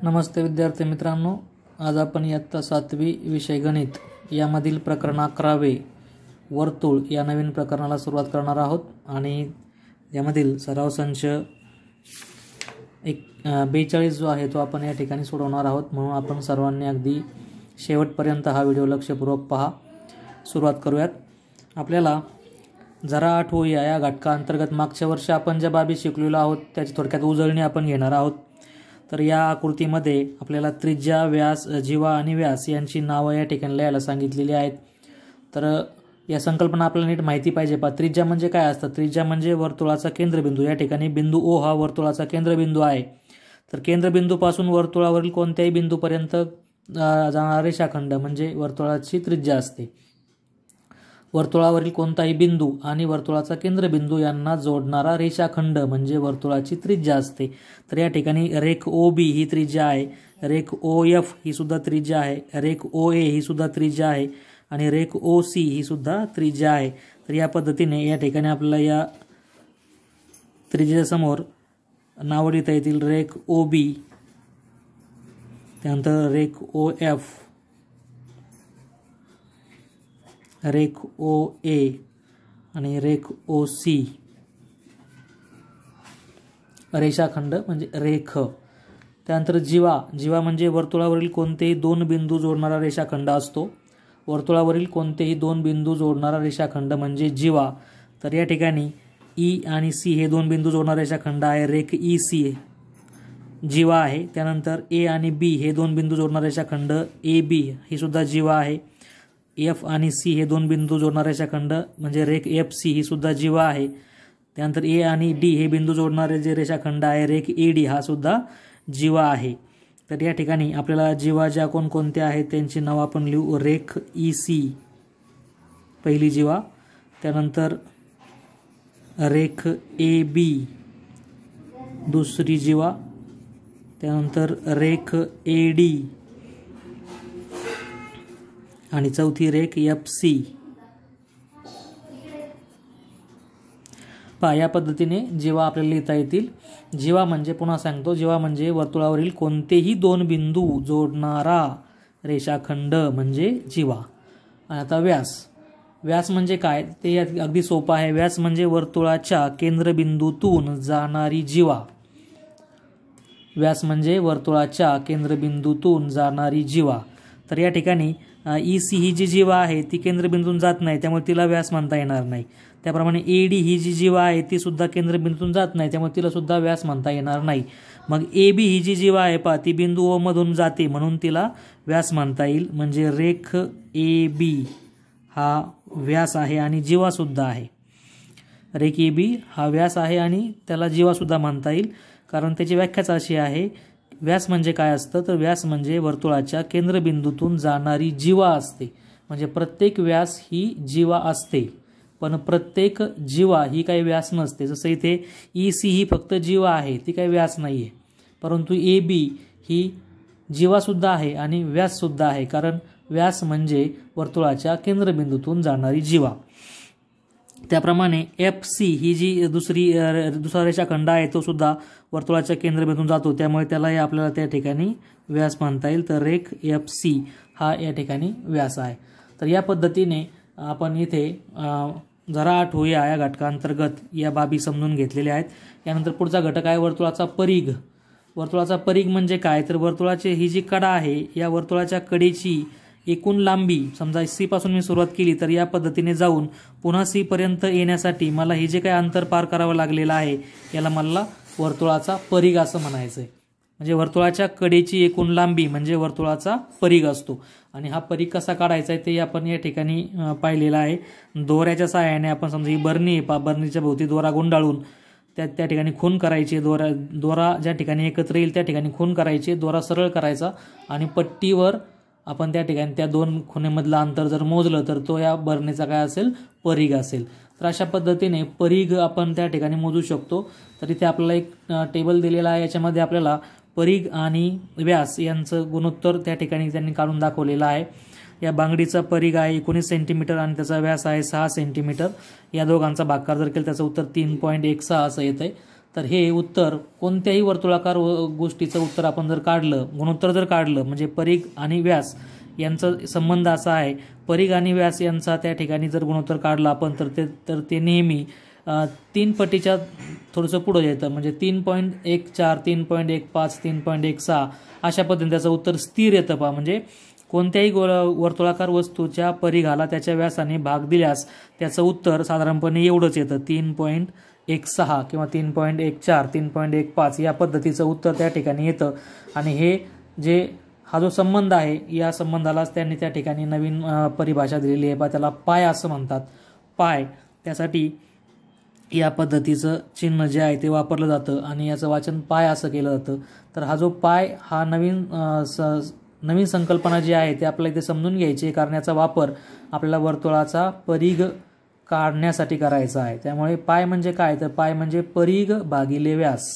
नमस्ते विद्यार्थी मित्रांनो, आज आपण इयत्ता 7वी विषय गणित यामधील प्रकरण 11वे वर्तुळ या नवीन प्रकरणाला सुरुवात करणार आहोत आणि यामधील सराव संच 42 जो आहे तो आपण या ठिकाणी सोडवणार आहोत। म्हणून आपण सर्वांनी अगदी शेवटपर्यंत हा व्हिडिओ लक्षपूर्वक पहा। सुरुवात करूयात। आपल्याला जरा आठवूया या घटका अंतर्गत मागच्या वर्षी आपण ज्या बाबी शिकलेलो आहोत त्याची थोडक्यात उजळणी आपण घेणार आहोत। तर या आकृतीमध्ये आपल्याला त्रिज्या, व्यास, जीवा आणि व्यास यांची नावे या ठिकाणी लिहायला सांगितलेली आहेत। तर या संकल्पना आपल्याला नीट माहिती पाहिजे। त्रिज्या म्हणजे काय असतं? त्रिज्या म्हणजे वर्तुळाचा केंद्रबिंदू। या ठिकाणी बिंदू ओ हा वर्तुळाचा केंद्रबिंदू आहे। तर केंद्रबिंदूपासून वर्तुळावरील कोणत्याही बिंदूपर्यंत जाणारा रेषाखंड म्हणजे वर्तुळाची त्रिज्या असते। वर्तुळावरील कोणताही बिंदू आणि वर्तुळाचा केंद्रबिंदू यांना जोडणारा रेषाखंड म्हणजे वर्तुळाची त्रिज्या असते। तर या ठिकाणी रेख OB ही त्रिज्या आहे, रेख OF ही सुद्धा त्रिज्या आहे, रेख OA ही सुद्धा त्रिज्या आहे आणि रेख OC ही सुद्धा त्रिज्या आहे। तर या पद्धतीने या ठिकाणी आपल्याला या त्रिज्येच्या समोर नाव लिहिता येतील। रेख OB, त्यानंतर रेख OF, रेख OA आणि रेख OC। रेषाखंड म्हणजे रेख। त्यानंतर जीवा, जीवा म्हणजे वर्तुळावरील कोणतेही दोन बिंदू जोडणारा रेषाखंड असतो। वर्तुळावरील कोणतेही दोन बिंदू जोडणारा रेषाखंड म्हणजे जीवा। तर या ठिकाणी E आणि C हे दोन बिंदू जोडणारा रेषाखंड आहे, रेख EC जीवा आहे। त्यानंतर A आणि B हे दोन बिंदू जोडणारा रेषाखंड AB ही सुद्धा जीवा आहे। F आणि C हे दोन बिंदू जोडणारा रेषाखंड म्हणजे रेख FC ही सुद्धा जीवा आहे। त्यानंतर A आणि D हे बिंदू जोडणारे जे रेषाखंड आहे रेख AD हा सुद्धा जीवा आहे। तर या ठिकाणी आपल्याला जीवा ज्या कोणकोणत्या आहेत त्यांची नाव आपण लिहू। रेख EC पहिली जीवा, त्यानंतर रेख AB दुसरी जीवा, त्यानंतर रेख AD आणि चौथी रेख FC। या पद्धतीने जीवा आपल्याला लिहिता येतील। जीवा म्हणजे पुन्हा सांगतो, जीवा म्हणजे वर्तुळावरील कोणतेही दोन बिंदू जोडणारा रेषाखंड म्हणजे जीवा। आता व्यास, व्यास म्हणजे काय ते अगदी सोपं आहे। व्यास म्हणजे वर्तुळाच्या केंद्रबिंदूतून जाणारी जीवा। व्यास म्हणजे वर्तुळाच्या केंद्रबिंदूतून जाणारी जीवा। तर या ठिकाणी EC ही जी जीवा आहे ती केंद्रबिंदूतून जात नाही, त्यामुळे तिला व्यास म्हणता येणार नाही। त्याप्रमाणे AD ही जी जीवा आहे ती सुद्धा केंद्रबिंदूतून जात नाही, त्यामुळे तिला सुद्धा व्यास म्हणता येणार नाही। मग AB ही जी जीवा आहे ती बिंदू O मधून जाते म्हणून तिला व्यास म्हणता येईल। म्हणजे रेख AB हा व्यास आहे आणि जीवा सुद्धा आहे। रेख AB हा व्यास आहे आणि त्याला जीवा सुद्धा म्हणता येईल, कारण त्याची व्याख्याच अशी आहे। व्यास म्हणजे काय असतं? तर व्यास म्हणजे वर्तुळाच्या केंद्रबिंदूतून जाणारी जीवा असते। म्हणजे प्रत्येक व्यास ही जीवा असते, पण प्रत्येक जीवा ही काही व्यास नसते। जसं इथे EC ही फक्त जीवा आहे, ती काही व्यास नाही आहे। परंतु AB ही जीवा सुद्धा आहे आणि व्यास सुद्धा आहे, कारण व्यास म्हणजे वर्तुळाच्या केंद्रबिंदूतून जाणारी जीवा। त्याप्रमाणे FC ही जी दुसरा रेषाखंड आहे तो सुद्धा वर्तुळाच्या केंद्रबिंदूतून जातो, त्यामुळे त्यालाही आपल्याला त्या ठिकाणी व्यास म्हणता येईल। तर रेख FC हा या ठिकाणी व्यास आहे। तर या पद्धतीने आपण इथे जरा आठवूया या घटकांतर्गत या बाबी समजून घेतलेल्या आहेत। यानंतर पुढचा घटक आहे वर्तुळाचा परिघ। वर्तुळाचा परिघ म्हणजे काय? तर वर्तुळाची ही जी कडा आहे या वर्तुळाच्या कडेची एकूण लांबी, समजा C पासून मी सुरुवात केली तर या पद्धतीने जाऊन पुन्हा C पर्यंत येण्यासाठी मला हे जे काही अंतर पार करावं लागलेलं आहे याला मला वर्तुळाचा परिघ असं म्हणायचं आहे। म्हणजे वर्तुळाच्या कडेची एकूण लांबी म्हणजे वर्तुळाचा परिघ असतो। आणि हा परिघ कसा काढायचा आहे ते आपण या ठिकाणी पाहिलेलं आहे। दोऱ्याच्या सहाय्याने आपण समजा ही बरणी आहे, बरणीच्या भोवती दोरा गुंडाळून त्या ठिकाणी खून करायची। दोरा ज्या ठिकाणी एकत्र येईल त्या ठिकाणी खून करायची, दोरा सरळ करायचा आणि पट्टीवर आपण त्या ठिकाणी त्या दोन खुणेमधलं अंतर जर मोजलं तर तो या बरणीचा काय असेल? परिघ असेल। तर अशा पद्धतीने परिघ आपण त्या ठिकाणी मोजू शकतो। तर इथे आपल्याला एक टेबल दिलेला आहे, याच्यामध्ये आपल्याला परिघ आणि व्यास यांचं गुणोत्तर त्या ठिकाणी त्यांनी काढून दाखवलेलं आहे। या बांगडीचा परिघ आहे 19 सेंटीमीटर आणि त्याचा व्यास आहे 6 सेंटीमीटर। या दोघांचा भागाकार जर केला त्याचं उत्तर 3.16 असं येतंय। तर हे उत्तर कोणत्याही वर्तुळाकार गोष्टीचं उत्तर आपण जर काढलं, गुणोत्तर जर काढलं, म्हणजे परिघ आणि व्यास यांचा संबंध असा आहे, परिघ आणि व्यास यांचा त्या ठिकाणी जर गुणोत्तर काढला आपण तर ते नेहमी 3 पटीच्या थोडंसं पुढं येतं, म्हणजे 3.14, 3.15, 3.16 अशा पद्धतीने त्याचं उत्तर स्थिर येतं पहा. म्हणजे कोणत्याही वर्तुळाकार वस्तूच्या परिघाला त्याच्या व्यासाने भाग दिल्यास त्याचं उत्तर साधारणपणे एवढंच येतं, 3.16 किंवा 3.14, 3.15 या पद्धतीचं उत्तर त्या ठिकाणी येतं. आणि हे हा जो संबंध आहे या संबंधालाच त्यांनी त्या ठिकाणी नवीन परिभाषा दिलेली आहे, त्याला पाय असं म्हणतात. पाय, त्यासाठी या पद्धतीचं चिन्ह जे आहे ते वापरलं जातं आणि याचं वाचन पाय असं केलं जातं. तर हा जो पाय हा नवीन संकल्पना जी आहे ते आपल्याला इथे समजून घ्यायची, कारण याचा वापर आपल्याला वर्तुळाचा परिघ काढण्यासाठी करायचा आहे. त्यामुळे पाय म्हणजे काय, तर पाय म्हणजे परिघ भागिले व्यास.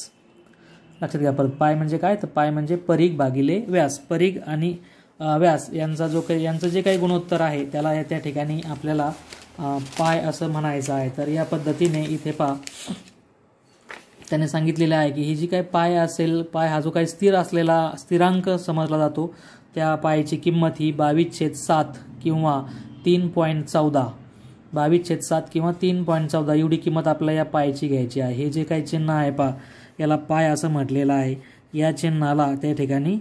लक्षात घ्या परत, पाय म्हणजे काय, तर पाय म्हणजे परिघ भागिले व्यास. परिघ आणि व्यास यांचं जे काही गुणोत्तर आहे त्याला त्या ठिकाणी आपल्याला पाय असं म्हणायचं आहे. तर या पद्धतीने इथे पहा त्याने सांगितलेलं आहे की ही जी काही पाय असेल, पाय हा जो काही स्थिरांक समजला जातो, त्या पायची किंमत ही 22/7 किंवा 3.14, 22/7 किंवा 3.14 एवढी किंमत आपल्याला या पायची घ्यायची आहे. हे जे काही चिन्ह आहे पहा, याला पाय असं म्हटलेलं आहे. या चिन्हाला त्या ठिकाणी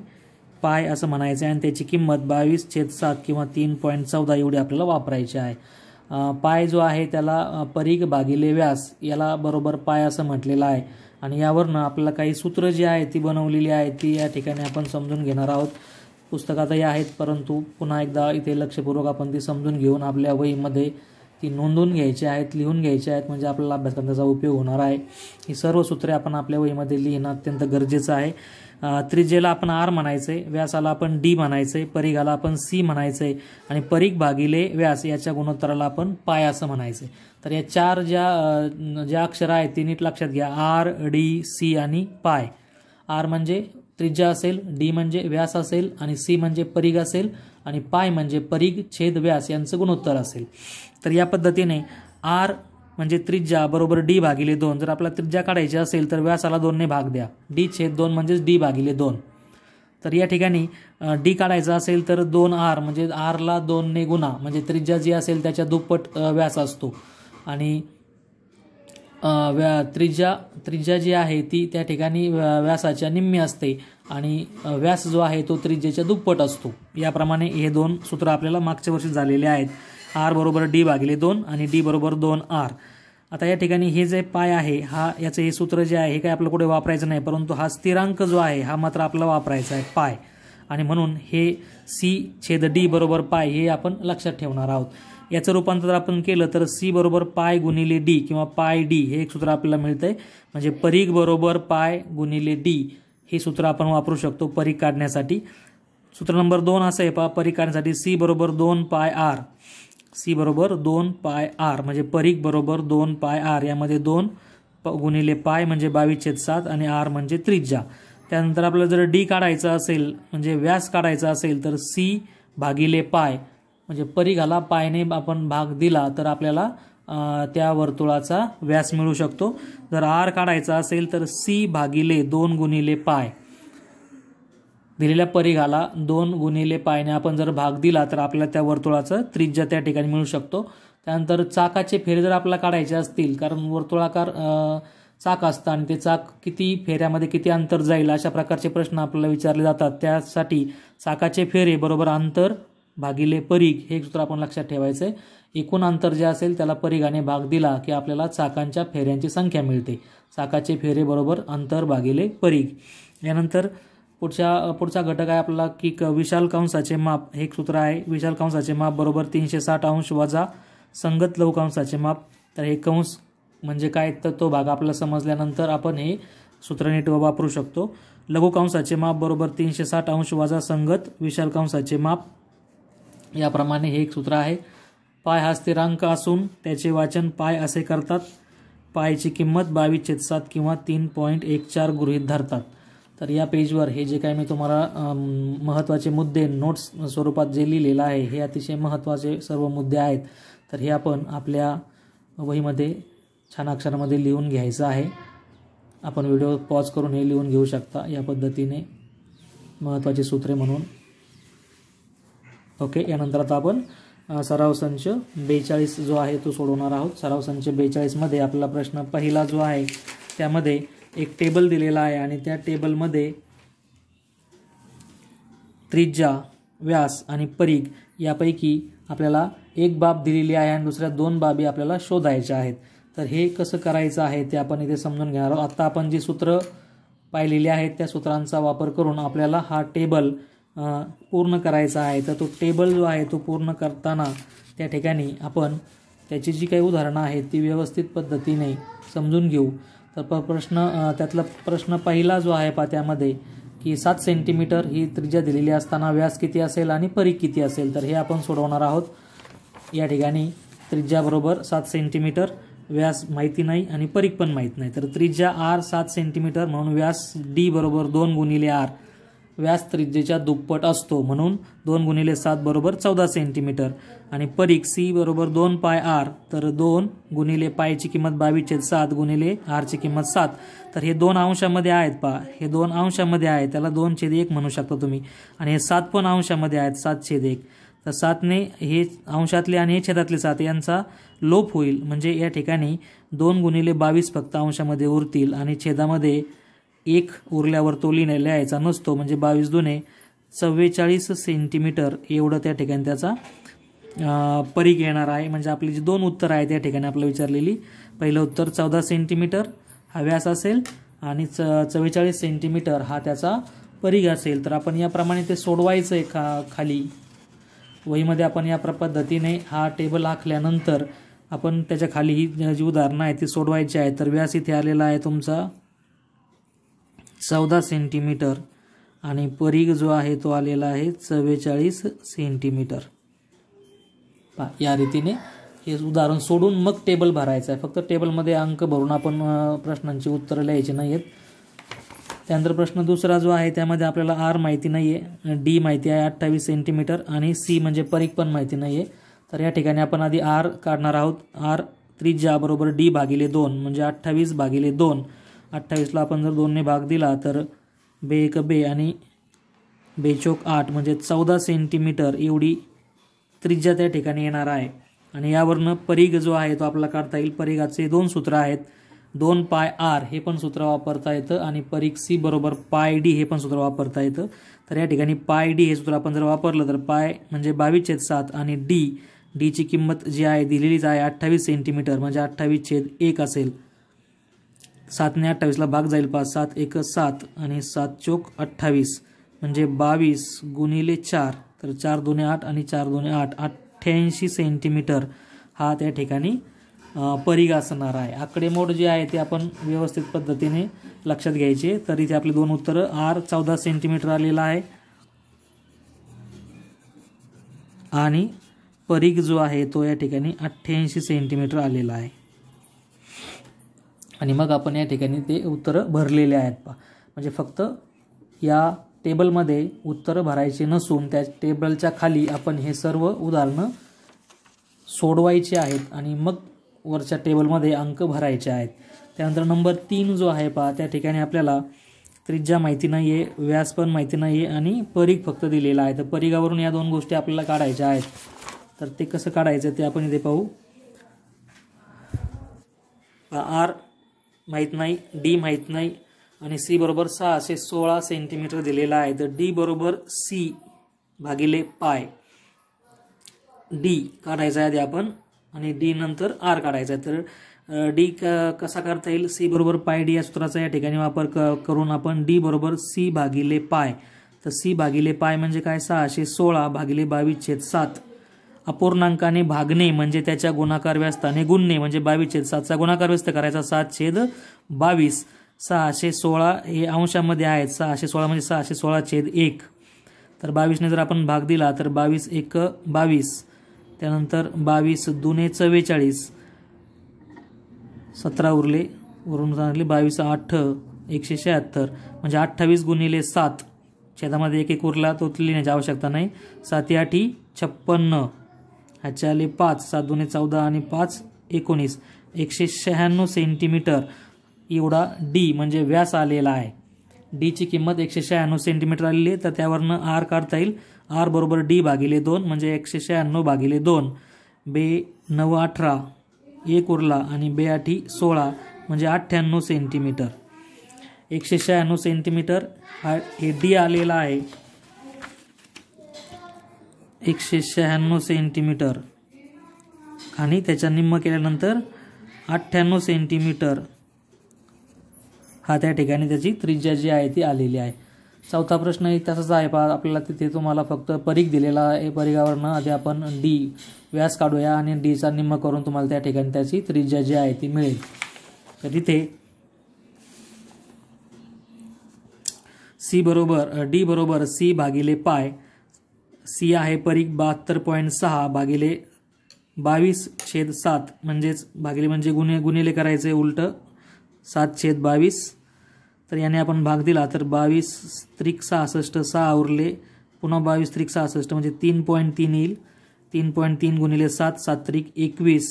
पाय असं म्हणायचं आहे आणि त्याची किंमत 22/7 किंवा 3.14 एवढी आपल्याला वापरायची आहे. पाय जो आहे त्याला परिघ भागिले व्यास याला बरोबर पाय असं म्हटलेलं आहे. आणि यावरनं आपल्याला काही सूत्र जी आहे ती बनवलेली आहे ती या ठिकाणी आपण समजून घेणार आहोत. पुस्तकातही आहेत, परंतु पुन्हा एकदा इथे लक्षपूर्वक आपण ती समजून घेऊन आपल्या वहीमध्ये ती नोंदवून घ्यायची आहेत, लिहून घ्यायची आहेत, म्हणजे आपल्याला अभ्यास करण्याचा उपयोग होणार आहे. ही सर्व सूत्रे आपण आपल्या वहीमध्ये लिहिणं अत्यंत गरजेचं आहे. त्रिज्येला आपण आर म्हणायचंय, व्यासाला आपण डी म्हणायचंय, परिघाला आपण सी म्हणायचंय आणि परिघ भागिले व्यास याच्या गुणोत्तराला आपण पाय असं म्हणायचंय. तर या 4 ज्या अक्षर आहेत ती नीट लक्षात घ्या, आर, डी, सी आणि पाय. आर म्हणजे त्रिज्या असेल, डी म्हणजे व्यास असेल आणि सी म्हणजे परिघ असेल आणि पाय म्हणजे परिघ छेद व्यास यांचं गुणोत्तर असेल. तर या पद्धतीने आर म्हणजे त्रिज्या बरोबर डी भागिले 2. जर आपल्याला त्रिज्या काढायची असेल तर व्यासाला 2 ने भाग द्या, डी छेद 2 म्हणजेच डी भागिले 2. तर या ठिकाणी डी काढायचा असेल तर 2r म्हणजे आरला 2 ने गुणा, म्हणजे त्रिज्या जी असेल त्याच्या दुप्पट व्यास असतो आणि त्रिज्या जी आहे ती त्या ठिकाणी व्यासाच्या निम्मी असते आणि व्यास जो आहे तो त्रिज्येच्या दुप्पट असतो. याप्रमाणे हे 2 सूत्र आपल्याला मागच्या वर्षी झालेले आहेत. आर बरोबर डी भागिले 2 आणि डी बरोबर 2r. आता या ठिकाणी हे जे पाय आहे याचं हे सूत्र जे आहे हे काय आपल्याला कुठे वापरायचं नाही, परंतु हा स्थिरांक जो आहे हा मात्र आपल्याला वापरायचा आहे पाय. आणि म्हणून हे सी छेद डी बरोबर पाय हे आपण लक्षात ठेवणार आहोत. याचं रूपांतर आपण केलं तर सी बरोबर पाय गुणिले डी किंवा पाय डी हे एक सूत्र आपल्याला मिळतंय. म्हणजे परिघ बरोबर पाय गुणिले डी हे सूत्र आपण वापरू शकतो परिघ काढण्यासाठी. सूत्र नंबर 2 असं आहे पहा, परिघ काढण्यासाठी सी बरोबर 2 पाय आर. सी बरोबर 2 पाय आर म्हणजे परिघ बरोबर 2 पाय आर. यामध्ये 2 गुणिले पाय म्हणजे 22/7 आणि आर म्हणजे त्रिज्या. त्यानंतर आपल्याला जर डी काढायचा असेल म्हणजे व्यास काढायचा असेल तर सी भागिले पाय म्हणजे परिघाला पायने आपण भाग दिला तर आपल्याला त्या वर्तुळाचा व्यास मिळू शकतो. जर आर काढायचा असेल तर सी भागिले 2 गुणिले पाय, दिलेल्या परिघाला 2 गुणिले पायने आपण जर भाग दिला तर आपल्याला त्या वर्तुळाचं त्रिज्या त्या ठिकाणी मिळू शकतो. त्यानंतर चाकाचे फेरे जर आपल्याला काढायचे असतील, कारण वर्तुळाकार चाक असतं आणि ते चाक किती फेऱ्यामध्ये किती अंतर जाईल अशा प्रकारचे प्रश्न आपल्याला विचारले जातात. त्यासाठी चाकाचे फेरे बरोबर अंतर भागिले परिघ हे सूत्र आपण लक्षात ठेवायचं आहे. एकूण अंतर जे असेल त्याला परिघाने भाग दिला की आपल्याला चाकांच्या फेऱ्यांची संख्या मिळते. चाकाचे फेरे बरोबर अंतर भागिले परिघ. यानंतर पुढचा घटक आहे आपला की विशाल कंसाचे माप. हे एक सूत्र आहे, विशाल कंसाचे माप बरोबर 360 अंश वजा संगत लघु कंसाचे माप. तर हे कंस म्हणजे काय तर तो भाग आपल्याला समजल्यानंतर आपण हे सूत्र नीट वापरू शकतो. लघु कंसाचे माप बरोबर 360 अंश वजा संगत विशाल कंसाचे माप. याप्रमाणे हे एक सूत्र आहे. पाय हा स्थिरांक असून त्याचे वाचन पाय असे करतात. पायची किंमत 22/7 किंवा 3.14 गृहीत धरतात. तर या पेजवर हे जे काही मी तुम्हाला महत्त्वाचे मुद्दे नोट्स स्वरूपात जे लिहिलेलं आहे हे अतिशय महत्त्वाचे सर्व मुद्दे आहेत. तर हे आपण आपल्या वहीमध्ये छान अक्षरामध्ये लिहून घ्यायचं आहे. आपण व्हिडिओ पॉज करून हे लिहून घेऊ शकता या पद्धतीने महत्त्वाची सूत्रे म्हणून. ओके, यानंतर आता आपण सराव संच 42 जो आहे तो सोडवणार आहोत. सराव संच 42 मध्ये आपला प्रश्न पहिला जो आहे त्यामध्ये एक टेबल दिलेला आहे आणि त्या टेबलमध्ये त्रिज्या, व्यास आणि परिघ यापैकी आपल्याला एक बाब दिलेली आहे आणि दुसऱ्या 2 बाबी आपल्याला शोधायच्या आहेत. तर हे कसं करायचं आहे ते आपण इथे समजून घेणार आहोत. आता आपण जी सूत्र पाहिलेली आहेत त्या सूत्रांचा वापर करून आपल्याला हा टेबल पूर्ण करायचा आहे. तर तो टेबल जो आहे तो पूर्ण करताना त्या ठिकाणी आपण त्याची जी काही उदाहरणं आहेत ती व्यवस्थित पद्धतीने समजून घेऊ. तर त्यातला प्रश्न पहिला जो आहे त्यामध्ये की 7 सेंटीमीटर ही त्रिज्या दिलेली असताना व्यास किती असेल आणि परिघ किती असेल, तर हे आपण सोडवणार आहोत. या ठिकाणी त्रिज्या बरोबर 7 सेंटीमीटर, व्यास माहिती नाही आणि परिघ पण माहीत नाही. तर त्रिज्या r 7 सेंटीमीटर म्हणून व्यास d बरोबर 2 गुणिले r. व्यास त्रिज्येच्या दुप्पट असतो म्हणून 2 गुणिले 7 बरोबर 14 सेंटीमीटर आणि परिघ c बरोबर 2 पाय r. तर 2 गुणिले पायची किंमत 22/7 गुणिले r ची किंमत 7. तर हे 2 अंशामध्ये आहेत हे 2 अंशामध्ये आहेत, त्याला 2/1 म्हणू शकता तुम्ही. आणि हे 7 पण अंशामध्ये आहेत, 7/1. तर 7ने हे अंशातले आणि हे छेदातले 7 यांचा लोप होईल म्हणजे या ठिकाणी 2 गुणिले 22 फक्त अंशामध्ये उरतील आणि छेदामध्ये 1 उरल्यावर तो लिहायचा नसतो म्हणजे 22 दुने 44 सेंटीमीटर एवढं त्या ठिकाणी त्याचा परिघ येणार आहे. म्हणजे आपली जी 2 उत्तर आहेत या ठिकाणी आपल्याला विचारलेली, पहिलं उत्तर 14 सेंटीमीटर हा व्यास असेल आणि 44 सेंटीमीटर हा त्याचा परिघ असेल. तर आपण याप्रमाणे ते सोडवायचं आहे. खाली वहीमध्ये आपण या पद्धतीने हा टेबल आखल्यानंतर आपण त्याच्या खाली ही जी उदाहरणं आहेत ती सोडवायची आहे. तर व्यास इथे आलेला आहे तुमचा 14 सेंटीमीटर आणि परिघ जो आहे तो आलेला आहे 44 सेंटीमीटर. या रीतीने हे उदाहरण सोडून मग टेबल भरायचं आहे. फक्त टेबलमध्ये अंक भरून आपण प्रश्नांची उत्तरं लिहायची नाही आहेत. त्यानंतर प्रश्न दुसरा जो आहे त्यामध्ये आपल्याला r माहिती नाही आहे, d माहिती आहे 28 सेंटीमीटर आणि c म्हणजे परिघ पण माहिती नाही आहे. तर या ठिकाणी आपण आधी r काढणार आहोत. r त्रिज्या बरोबर d भागिले 2 म्हणजे 28 भागिले 2. 28ला आपण जर 2ने भाग दिला तर 2 1 2 आणि 2 चौक 8 म्हणजे 14 सेंटीमीटर एवढी त्रिज्या त्या ठिकाणी येणार आहे. आणि यावरनं परिघ जो आहे तो आपल्याला काढता येईल. परिघाचे 2 सूत्र आहेत, 2 पाय r हे पण सूत्र वापरता येतं आणि परिघ c बरोबर पाय d हे पण सूत्र वापरता येतं. तर या ठिकाणी पाय d हे सूत्र आपण जर वापरलं तर पाय म्हणजे 22/7 आणि d ची किंमत जी आहे दिलेलीच आहे 28 सेंटीमीटर म्हणजे 28/1 असेल. 7ने 28ला भाग जाईल 5, 7 1 7 आणि 7 चौक 28 म्हणजे 22 गुणिले 4. तर 4 2 8 आणि 4 2 8 88 सेंटीमीटर हा त्या ठिकाणी परिघ असणार आहे. आकडेमोड जे आहे ते आपण व्यवस्थित पद्धतीने लक्षात घ्यायचे. तर इथे आपली 2 उत्तरं, r 14 सेंटीमीटर आलेला आहे आणि परिघ जो आहे तो या ठिकाणी 88 सेंटीमीटर आलेला आहे. आणि मग आपण या ठिकाणी ते उत्तरं भरलेले आहेत म्हणजे फक्त या टेबलमध्ये उत्तरं भरायचे नसून त्या टेबलच्या खाली आपण हे सर्व उदाहरणं सोडवायचे आहेत आणि मग वरच्या टेबलमध्ये अंक भरायचे आहेत. त्यानंतर नंबर 3 जो आहे त्या ठिकाणी आपल्याला त्रिज्या माहिती नाही आहे, व्यास पण माहिती नाही आहे आणि परिघ फक्त दिलेला आहे. तर परिघावरून या 2 गोष्टी आपल्याला काढायच्या आहेत. तर ते कसं काढायचं ते आपण इथे पाहू. r माहीत नाही, d माहीत नाही आणि c बरोबर 616 सेंटीमीटर दिलेला आहे. तर d बरोबर c भागिले पाय, d काढायचा आहे आधी आपण आणि d नंतर r काढायचा आहे. तर d कसा करता येईल, c बरोबर पाय d या सूत्राचा या ठिकाणी वापर करून आपण d बरोबर c भागिले पाय. तर c भागिले पाय म्हणजे काय, 616 भागिले 22/7. अपूर्णांकाने भागणे म्हणजे त्याच्या गुणाकार व्यस्ताने गुणणे म्हणजे 22/7चा गुणाकार व्यस्त करायचा 7/22. 616 हे अंशामध्ये आहेत, 616 म्हणजे 616/1. तर 22ने जर आपण भाग दिला तर 22 1 22, त्यानंतर 22 2 44, 17 उरले, वरून सांगितले 22 8 176 म्हणजे 28 गुणिले 7. छेदामध्ये 1 1 उरला तो लिहिण्याची आवश्यकता नाही. 7 8 56, ह्याच्या आले 5, 7 2 14 आणि 5 19, 196 सेंटीमीटर एवढा डी म्हणजे व्यास आलेला आहे. डीची किंमत 196 सेंटीमीटर आलेली आहे, तर त्यावरनं आर काढता येईल. आर बरोबर डी भागिले 2 म्हणजे 196 भागिले 2. बे 9 18 1 उरला आणि बे 8 16 म्हणजे 98 सेंटीमीटर. 196 सेंटीमीटर हा हे डी आलेला आहे. 196 सेंटीमीटर आणि त्याच्या निम्म केल्यानंतर 98 सेंटीमीटर हा त्या ठिकाणी त्याची त्रिज्या जी आहे ती आलेली आहे. चौथा प्रश्न तसाच आहे पहा. आपल्याला तिथे तुम्हाला फक्त परीघ दिलेला आहे. परीघावरनं आधी आपण डी व्यास काढूया आणि डीचा निम्म करून तुम्हाला त्या ठिकाणी त्याची त्रिज्या जी आहे ती मिळेल. तर इथे डी बरोबर सी भागिले पाय. सी आहे परीघ 72.6 भागिले 22/7 म्हणजेच भागिले म्हणजे गुणिले करायचे उलट 7/22. तर याने आपण भाग दिला तर 22 त्रिक 66 6 उरले पुन्हा 22 त्रिक 66 म्हणजे 3.3 येईल. 3.3 गुणिले 7 7 त्रिक 21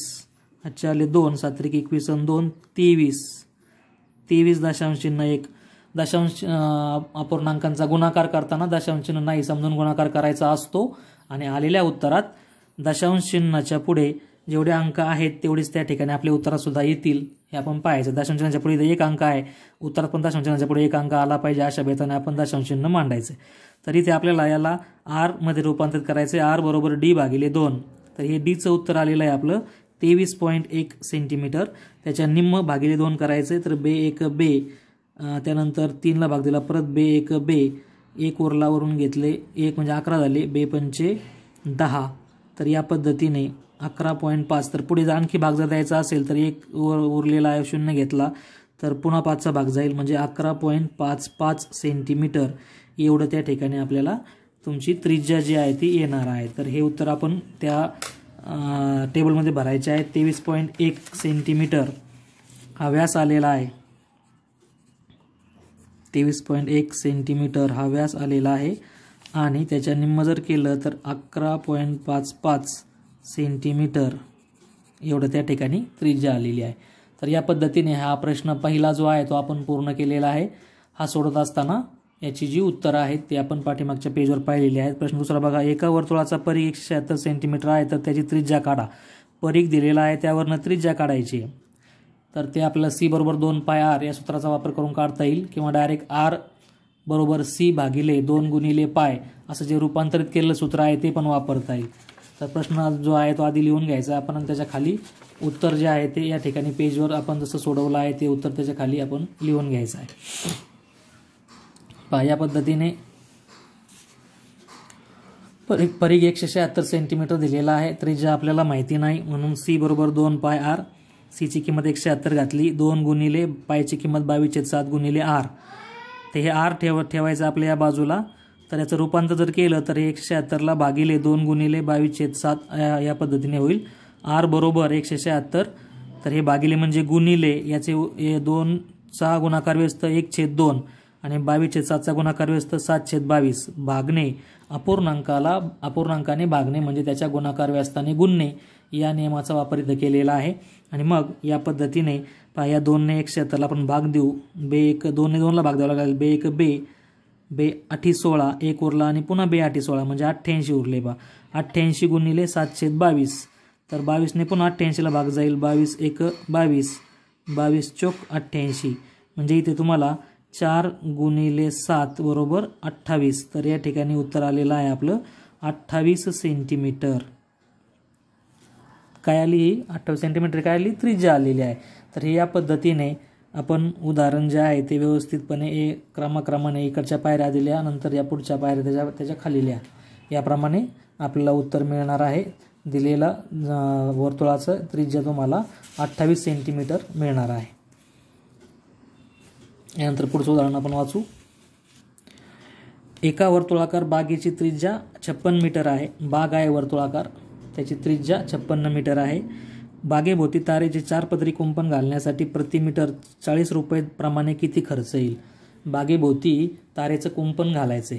अच्छा आले 2 7 त्रिक 21 आणि 2 23.1 दशांश अपूर्णांकांचा गुणाकार करताना दशांश चिन्ह नाही समजून गुणाकार करायचा असतो आणि आलेल्या उत्तरात दशांश चिन्हाच्या पुढे जेवढे अंक आहेत तेवढेच त्या ठिकाणी आपल्या उत्तरात सुद्धा येतील हे आपण पाहायचं. दशांश चिन्हाच्या पुढे एक अंक आहे, उत्तरात पण दशांश चिन्हाच्या पुढे एक अंक आला पाहिजे अशा बेताने आपण दशांश चिन्ह मांडायचे. तर इथे आपल्याला याला आर मध्ये रूपांतरित करायचे. आर बरोबर डी भागिले 2. तर हे डीचं उत्तर आलेलं आहे आपलं 23.1 सेंटीमीटर. त्याच्या निम्म भागिले 2 करायचे तर बे 1 बे त्यानंतर 3ला भाग दिला परत बे 1 बे 1 उरला वरून घेतले 1 म्हणजे 11 झाले बे 5 10. तर या पद्धतीने 11.5. तर पुढे आणखी भाग जर द्यायचा असेल तर 1 उरलेला आहे 0 घेतला तर पुन्हा 5चा भाग जाईल म्हणजे 11.55 सेंटीमीटर एवढं त्या ठिकाणी आपल्याला तुमची त्रिज्या जी आहे ती येणार आहे. तर हे उत्तर आपण त्या टेबलमध्ये भरायचे आहे. 23.1 सेंटीमीटर हा व्यास आलेला आहे. 23.1 सेंटीमीटर हा व्यास आलेला आहे आणि त्याच्या निम्म जर केलं तर 11.55 सेंटीमीटर एवढं त्या ठिकाणी त्रिज्या आलेली आहे. तर या पद्धतीने हा प्रश्न पहिला जो आहे तो आपण पूर्ण केलेला आहे. हा सोडत असताना याची जी उत्तरं आहेत ती आपण पाठीमागच्या पेजवर पाहिलेली आहेत. प्रश्न दुसरा बघा. एका वर्तुळाचा परीघ 176 सेंटीमीटर आहे तर त्याची त्रिज्या काढा. परीघ दिलेला आहे त्यावरनं त्रिज्या काढायची. तर ते आपल्याला सी बरोबर 2 पाय आर या सूत्राचा वापर करून काढता येईल किंवा डायरेक्ट आर बरोबर सी भागिले 2 गुणिले पाय असं जे रूपांतरित केलेलं सूत्र आहे ते पण वापरता येईल. तर प्रश्न जो आहे तो आधी लिहून घ्यायचा आपण आणि त्याच्या खाली उत्तर जे आहे ते या ठिकाणी पेजवर आपण जसं सोडवलं आहे ते उत्तर त्याच्या खाली आपण लिहून घ्यायचं आहे. पहा या पद्धतीने परीघ 176 सेंटीमीटर दिलेला आहे. त्रिज्या आपल्याला माहिती नाही म्हणून सी बरोबर 2 पाय आर. सीची किंमत 176 घातली 2 गुणिले पायची किंमत 22/7 गुणिले आर. ते हे आर ठेवायचं आपल्या या बाजूला. तर याचं रूपांतर जर केलं तर 176ला भागिले 2 गुणिले 22/7 या पद्धतीने होईल. आर बरोबर 176 तर हे भागिले म्हणजे गुणिले याचे 2चा गुणाकार व्यस्त 1/2 आणि 22/7चा गुणाकार व्यस्त 7/22 भागणे अपूर्णांकाने भागणे म्हणजे त्याच्या गुणाकार व्यस्ताने गुणणे या नियमाचा वापर इथं केलेला आहे. आणि मग या पद्धतीने या 2ने 176ला आपण भाग देऊ. बे 1 2ने 2ला भाग द्यावा लागेल. बे 1 बे 8 16 1 उरला आणि पुन्हा बे 8 16 म्हणजे 88 उरले. 88 गुणिले 7/22 तर 22ने पुन्हा 88ला भाग जाईल. 22 1 22 22 चोक 88 म्हणजे इथे तुम्हाला 4 गुणिले 7 बरोबर 28. तर या ठिकाणी उत्तर आलेलं आहे आपलं 28 सेंटीमीटर. काय आली ही 28 सेंटीमीटर काय आली त्रिज्या आलेली आहे. तर हे या पद्धतीने आपण उदाहरण जे आहे ते व्यवस्थितपणे क्रमाक्रमाने इकडच्या पायऱ्या दिल्या नंतर या पुढच्या पायऱ्या त्याच्या खाली लिहा. याप्रमाणे आपल्याला उत्तर मिळणार आहे. दिलेला वर्तुळाचं त्रिज्या तुम्हाला 28 सेंटीमीटर मिळणार आहे. यानंतर पुढचं उदाहरण आपण वाचू. एका वर्तुळाकार बागेची त्रिज्या 56 मीटर आहे. बाग आहे वर्तुळाकार त्याची त्रिज्या 56 मीटर आहे. बागेभोवती तारेचे 4 पदरी कुंपण घालण्यासाठी प्रति मीटर 40 रुपये प्रमाणे किती खर्च येईल. बागेभोवती तारेचं कुंपण घालायचे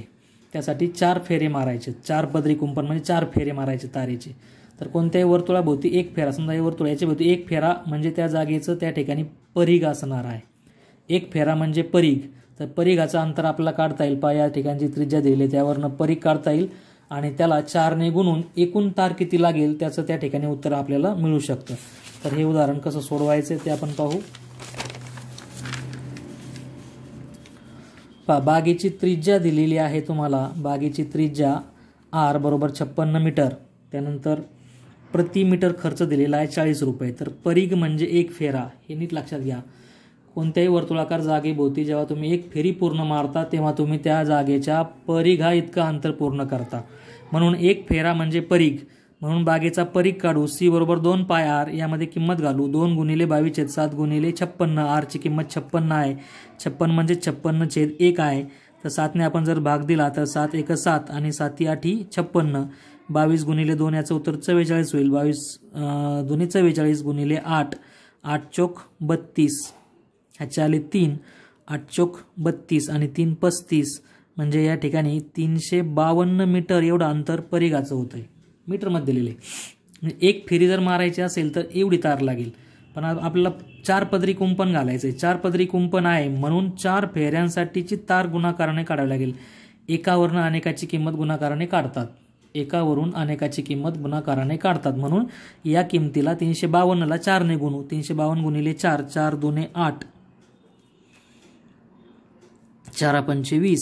त्यासाठी 4 फेरे मारायचे. 4 पदरी कुंपण म्हणजे 4 फेरे मारायचे तारेचे. तर कोणत्याही वर्तुळाभोवती 1 फेरा समजा हे वर्तुळ याच्या भोवती 1 फेरा म्हणजे त्या जागेचं त्या ठिकाणी परीघ असणार आहे. एक फेरा म्हणजे परीघ, तर परीघाचं अंतर आपल्याला काढता येईल. या ठिकाणची त्रिज्या दिली त्यावरनं परीघ काढता येईल आणि त्याला 4ने गुणून एकूण तार किती लागेल त्याचं त्या ठिकाणी उत्तर आपल्याला मिळू शकतं. तर हे उदाहरण कसं सोडवायचं ते आपण पाहू. बागेची त्रिज्या दिलेली आहे तुम्हाला. बागेची त्रिज्या R बरोबर 56 मीटर. त्यानंतर प्रति मीटर खर्च दिलेला आहे 40 रुपये. तर परीघ म्हणजे एक फेरा, हे नीट लक्षात घ्या. कोणत्याही वर्तुळाकार जागेभोवती जेव्हा तुम्ही एक फेरी पूर्ण मारता तेव्हा तुम्ही त्या जागेच्या परिघा इतकं अंतर पूर्ण करता, म्हणून एक फेरा म्हणजे परीघ. म्हणून बागेचा परीघ काढू. C बरोबर 2 पाय R, यामध्ये किंमत घालू. 2 गुणिले 22/7 गुणिले 56. R ची किंमत 56 आहे. 56 म्हणजे 56/1 आहे. तर 7ने आपण जर भाग दिला तर 7 × 7 आणि 7 × 8 = 56. 22 गुणिले 2 याचं उत्तर 44 होईल. 22 2 44 गुणिले 8, 8 चोक 32, ह्याच्या आले 3, 8 चोक 32 आणि 3 35, म्हणजे या ठिकाणी 352 मीटर एवढं अंतर परिघाचं होतं आहे. मीटरमध्ये दिलेले. एक फेरी जर मारायची असेल तर एवढी तार लागेल, पण आपल्याला 4 पदरी कुंपण घालायचं आहे. 4 पदरी कुंपण आहे म्हणून 4 फेऱ्यांसाठीची तार गुणाकाराने काढावी लागेल. एकावरून अनेकाची किंमत गुणाकाराने काढतात. एकावरून अनेकाची किंमत गुणाकाराने काढतात. म्हणून या किमतीला 352ला 4ने गुणू. 352 गुणिले 4, 4 2 8, 4 5 20,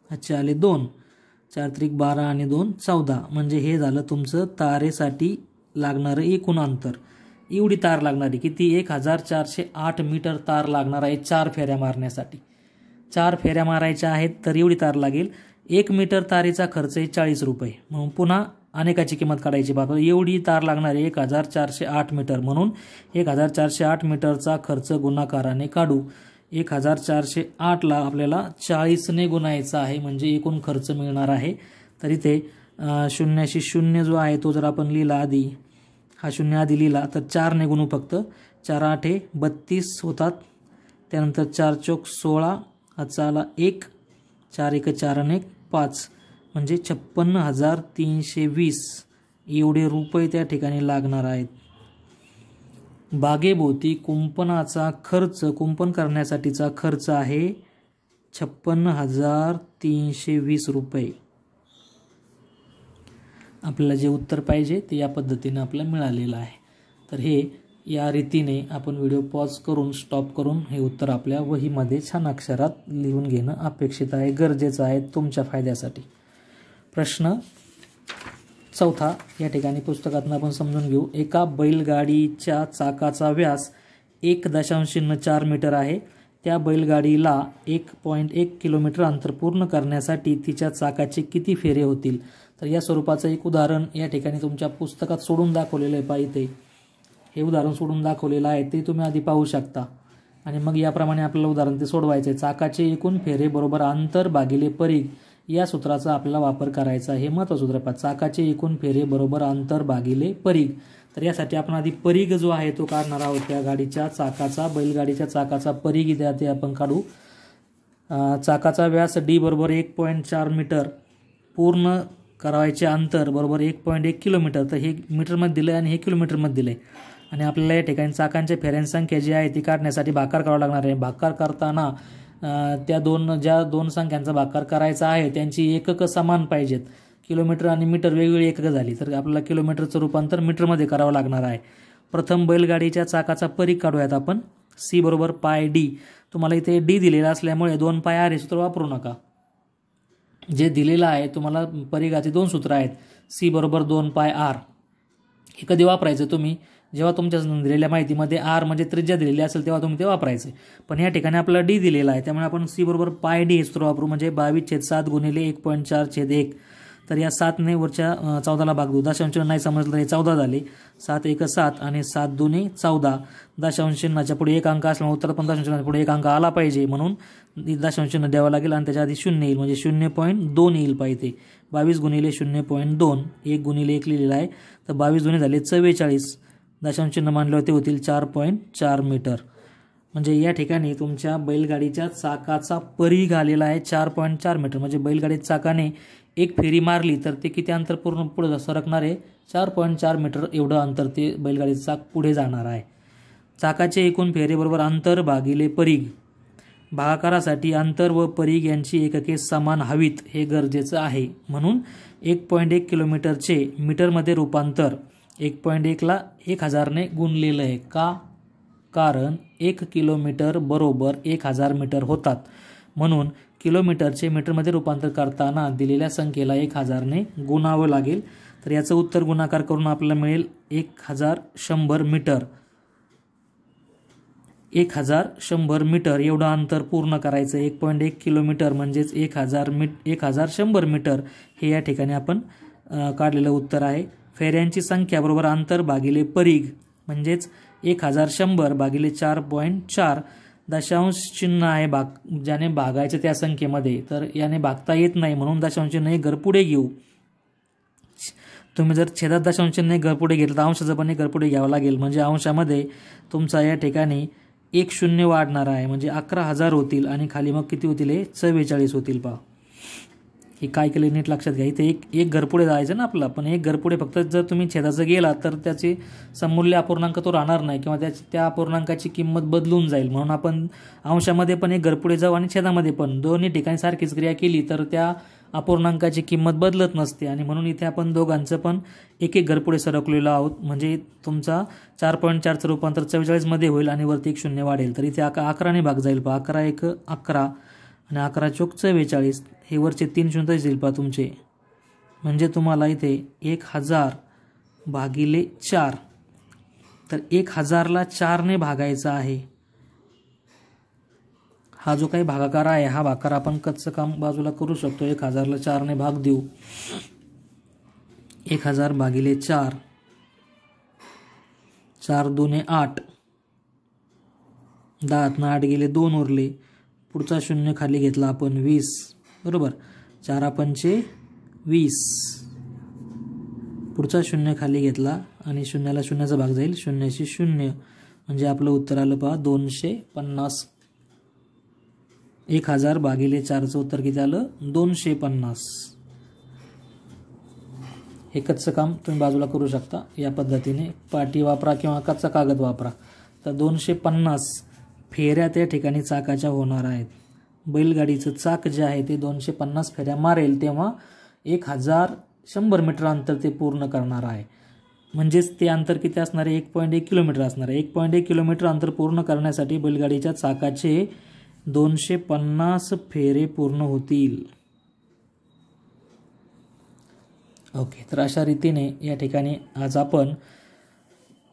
ह्याचे आले 2, 4 त्रिक 12 आणि 2 14, म्हणजे हे झालं तुमचं तारेसाठी लागणारं एकूण अंतर. एवढी तार लागणारी किती? 1408 मीटर तार लागणार आहे 4 फेऱ्या मारण्यासाठी. 4 फेऱ्या मारायच्या आहेत तर एवढी तार लागेल. 1 मीटर तारेचा खर्च आहे 40 रुपये. म्हणून पुन्हा अनेकाची किंमत काढायची. बाबा एवढी तार लागणार आहे 1408 मीटर, म्हणून 1408 मीटरचा खर्च गुणाकाराने काढू. 1408ला आपल्याला 40ने गुणायचं आहे, म्हणजे एकूण खर्च मिळणार आहे. तर इथे 0शी 0 जो आहे तो जर आपण लिहिला आधी, हा 0 आधी लिहिला तर 4ने गुणू फक्त. 4 8 32 होतात. त्यानंतर 4 चोक 16, हाचा आला 1, 4 1 4 आणि 1 5, म्हणजे 56,320 एवढे रुपये त्या ठिकाणी लागणार आहेत. बागेभोवती कुंपणाचा खर्च, कुंपण करण्यासाठीचा खर्च आहे 56,320 रुपये. आपल्याला जे उत्तर पाहिजे ते या पद्धतीने आपल्याला मिळालेलं आहे. तर हे या रीतीने आपण व्हिडिओ पॉज करून स्टॉप करून हे उत्तर आपल्या वहीमध्ये छान अक्षरात लिहून घेणं अपेक्षित आहे, गरजेचं आहे तुमच्या फायद्यासाठी. प्रश्न 4 या ठिकाणी पुस्तकातून आपण समजून घेऊ. एका बैलगाडीच्या चाकाचा व्यास 1.04 मीटर आहे. त्या बैलगाडीला 1.1 किलोमीटर अंतर पूर्ण करण्यासाठी तिच्या चाकाचे किती फेरे होतील? तर या स्वरूपाचं एक उदाहरण या ठिकाणी तुमच्या पुस्तकात सोडून दाखवलेलं आहे. पाहिजे हे उदाहरण सोडून दाखवलेलं आहे ते तुम्ही आधी पाहू शकता आणि मग याप्रमाणे आपल्याला उदाहरण ते सोडवायचं आहे. चाकाचे एकूण फेरे बरोबर अंतर भागिले परीघ या सूत्राचा आपल्याला वापर करायचा आहे. हे महत्त्वाचं सूत्र आहे. चाकाचे एकूण फेरे बरोबर अंतर भागिले परीघ. तर यासाठी आपण आधी परीघ जो आहे तो काढणार आहोत. त्या गाडीच्या चाकाचा, बैलगाडीच्या चाकाचा परीघ द्या ते आपण काढू. चाकाचा व्यास D बरोबर 1.4 मीटर, पूर्ण करायचे अंतर बरोबर 1.1 किलोमीटर. तर हे मीटरमध्ये दिलं आहे आणि हे किलोमीटरमध्ये दिलं आहे. आणि आपल्याला या ठिकाणी चाकांच्या फेऱ्यांची संख्या जी आहे ती काढण्यासाठी भागाकार करावा लागणार आहे. भागाकार करताना त्या ज्या दोन संख्यांचा भागाकार करायचा आहे त्यांची एकक समान पाहिजेत. किलोमीटर आणि मीटर वेगवेगळी एककं झाली तर आपल्याला किलोमीटरचं रूपांतर मीटरमध्ये करावं लागणार आहे. प्रथम बैलगाडीच्या चाकाचा परीघ काढूयात आपण. C बरोबर पाय D. तुम्हाला इथे D दिलेला असल्यामुळे 2 पाय R हे सूत्र वापरू नका. जे दिलेलं आहे तुम्हाला परिघाचे 2 सूत्र आहेत. C बरोबर 2 पाय R. हे कधी वापरायचं तुम्ही? जेव्हा तुमच्या दिलेल्या माहितीमध्ये R म्हणजे त्रिज्या दिलेली असेल तेव्हा तुम्ही ते वापरायचे. पण या ठिकाणी आपल्याला D दिलेला आहे त्यामुळे आपण C बरोबर पाय D हे सूत्र वापरू, म्हणजे 22/7 गुणिले 1.4/1. तर या 7ने वरच्या 14ला भाग देऊ. दशांश चिन्ह नाही समजलं तर हे 14 झाले. 7 1 7 आणि 7 2 14. दशांश चिन्हाच्या पुढे एक अंक असल्यामुळे उत्तर पण दशांश चिन्हाच्या पुढे एक अंक आला पाहिजे, म्हणून दशांश चिन्ह द्यावं लागेल आणि त्याच्या आधी 0 येईल, म्हणजे 0.2 येईल पाहिजे. 22 गुणिले 0.2, 1 गुणिले 1 लिहिलेला आहे. तर 22 दुणे झाले 44. दशांश चिन्ह मानले होते होतील 4.4 मीटर. म्हणजे या ठिकाणी तुमच्या बैलगाडीच्या चाकाचा परीघ आलेला आहे 4.4 मीटर. म्हणजे बैलगाडीच्या चाकाने एक फेरी मारली तर ते किती अंतर पूर्ण पुढे सरकणार आहे? 4.4 मीटर एवढं अंतर ते बैलगाडीचं चाक पुढे जाणार आहे. चाकाचे एकूण फेरे बरोबर अंतर भागिले परीघ. भागाकारासाठी अंतर व परिघ यांची एकके समान हवीत हे गरजेचं आहे. म्हणून 1.1 किलोमीटरचे मीटरमध्ये रूपांतर 1.1ला 1000ने गुणलेलं आहे. का? कारण 1 किलोमीटर बरोबर 1000 मीटर होतात. म्हणून किलोमीटरचे मीटरमध्ये रूपांतर करताना दिलेल्या संख्येला 1000ने गुणावं लागेल. तर याचं उत्तर गुणाकार करून आपल्याला मिळेल 1100 मीटर. 1100 मीटर एवढं अंतर पूर्ण करायचं. 1.1 किलोमीटर म्हणजेच 1100 मीटर हे या ठिकाणी आपण काढलेलं उत्तर आहे. फेऱ्यांची संख्या बरोबर अंतर भागिले परिघ म्हणजेच 1100 भागिले 4.4. दशांश चिन्ह आहे ज्याने भागायचं त्या संख्येमध्ये, तर याने भागता येत नाही म्हणून दशांश चिन्ह हे घर पुढे घेऊ. तुम्ही जर छेदात दशांश चिन्ह हे घर पुढे घेतलं तर अंशाचं पण घर पुढे घ्यावं लागेल. म्हणजे अंशामध्ये तुमचा या ठिकाणी 1 शून्य वाढणार आहे म्हणजे 11,000 होतील आणि खाली मग किती होतील? हे 44 होतील. पहा हे काय केलं नीट लक्षात घ्या. इथे एक घरपुढे जायचं ना आपला, पण एक घरपुढे फक्त जर तुम्ही छेदाचं गेला तर त्याचे समूल्य अपूर्णांक तो राहणार नाही किंवा त्या अपूर्णांकाची किंमत बदलून जाईल. म्हणून आपण अंशामध्ये पण एक घरपुढे जाऊ आणि छेदामध्ये पण दोन्ही ठिकाणी सारखीच क्रिया केली तर त्या अपूर्णांकाची किंमत बदलत नसते. आणि म्हणून इथे आपण दोघांचं पण एक घरपुढे सरकलेलो आहोत. म्हणजे तुमचा 4.4चं रूपांतर 44 मध्ये होईल आणि वरती 1 शून्य वाढेल. तर इथे 11ने भाग जाईल. पहा 11 1 11 आणि 11 चोक 44. हे वरचे 3 शून्य येईल पहा तुमचे. म्हणजे तुम्हाला इथे 1000 भागिले 4. तर 1000ला 4ने भागायचा आहे. हा जो काही भागाकार आहे हा भागाकार आपण कच्चं काम बाजूला करू शकतो. 1000ला 4ने भाग देऊ. 1000 भागिले 4. 4 2 8. 10 8 गेले 2 उरले. पुढचा शून्य खाली घेतला आपण 20. बरोबर. 4 पंचे 20. पुढचा शून्य खाली घेतला आणि शून्याला शून्याचा भाग जाईल. 0शी 0 म्हणजे आपलं उत्तर आलं पहा 250. 1000 भागिले 4चं उत्तर किती आलं? 250. हे कच्चं काम तुम्ही बाजूला करू शकता या पद्धतीने. पाटी वापरा किंवा कच्चा कागद वापरा. तर 250 फेऱ्या त्या ठिकाणी चाकाच्या होणार आहेत. बैलगाडीचं चाक जे आहे ते 250 फेऱ्या मारेल तेव्हा 1100 मीटर अंतर ते पूर्ण करणार आहे. म्हणजेच ते अंतर किती असणार आहे? 1.1 किलोमीटर असणार आहे. 1.1 किलोमीटर अंतर पूर्ण करण्यासाठी बैलगाडीच्या चाकाचे 250 फेरे पूर्ण होतील. ओके. तर अशा रीतीने या ठिकाणी आज आपण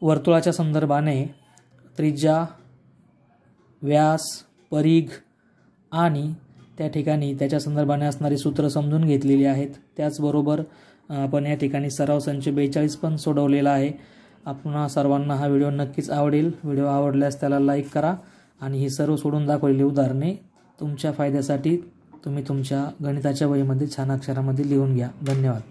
वर्तुळाच्या संदर्भाने त्रिज्या, व्यास, परिघ आणि त्या ठिकाणी त्याच्या संदर्भाने असणारी सूत्र समजून घेतलेली आहेत. त्याचबरोबर आपण या ठिकाणी सराव संच 42 पण सोडवलेला आहे. आपणा सर्वांना हा व्हिडिओ नक्कीच आवडेल. व्हिडिओ आवडल्यास त्याला लाईक करा आणि ही सर्व सोडून दाखवलेली उदाहरणे तुमच्या फायद्यासाठी तुम्ही तुमच्या गणिताच्या वहीमध्ये छान अक्षरामध्ये लिहून घ्या. धन्यवाद.